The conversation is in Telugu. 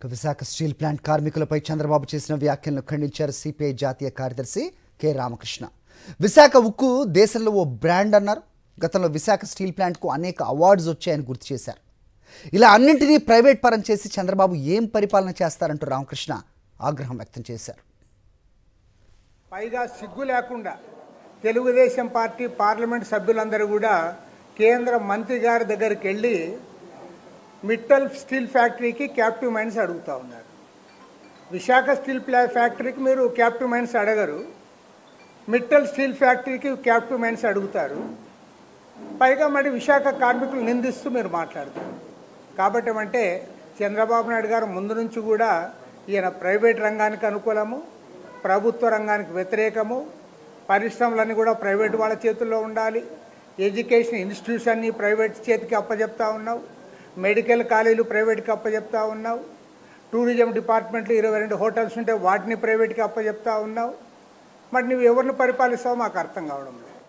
విశాఖ స్టీల్ ప్లాంట్ కార్మికులపై చంద్రబాబు చేసిన వ్యాఖ్యలను ఖండించారు సిపిఐ జాతీయ కార్యదర్శి కె రామకృష్ణ. విశాఖ ఉక్కు దేశంలో ఓ బ్రాండ్ అన్నారు. గతంలో విశాఖ స్టీల్ ప్లాంట్కు అనేక అవార్డ్స్ వచ్చాయని గుర్తు చేశారు. ఇలా అన్నింటినీ ప్రైవేట్ పరం చేసి చంద్రబాబు ఏం పరిపాలన చేస్తారంటూ రామకృష్ణ ఆగ్రహం వ్యక్తం చేశారు. పైగా సిగ్గు లేకుండా తెలుగుదేశం పార్టీ పార్లమెంట్ సభ్యులందరూ కూడా కేంద్ర మంత్రి గారి దగ్గరికి వెళ్ళి మిట్టల్ స్టీల్ ఫ్యాక్టరీకి క్యాప్టివ్ మైన్స్ అడుగుతూ ఉన్నారు. విశాఖ స్టీల్ ఫ్యాక్టరీకి మీరు క్యాప్టివ్ మైన్స్ అడగరు, మిట్టల్ స్టీల్ ఫ్యాక్టరీకి క్యాప్టివ్ మైన్స్ అడుగుతారు. పైగా మరి విశాఖ కార్మికులు నిందిస్తూ మీరు మాట్లాడతారు. కాబట్టి అంటే చంద్రబాబు నాయుడు గారు ముందు నుంచి కూడా ఈయన ప్రైవేట్ రంగానికి అనుకూలము, ప్రభుత్వ రంగానికి వ్యతిరేకము, పరిశ్రమలన్నీ కూడా ప్రైవేట్ వాళ్ళ చేతుల్లో ఉండాలి, ఎడ్యుకేషన్ ఇన్స్టిట్యూట్స్ అన్నీ ప్రైవేట్ చేతికి అప్పచెప్తా ఉన్నావు, మెడికల్ కాలేజీలు ప్రైవేట్కి అప్పచెప్తా ఉన్నావు, టూరిజం డిపార్ట్మెంట్లో 22 హోటల్స్ ఉంటే వాటిని ప్రైవేట్కి అప్పచెప్తా ఉన్నావు. మరి నువ్వు ఎవరిని పరిపాలిస్తావో మాకు అర్థం కావడం లేదు.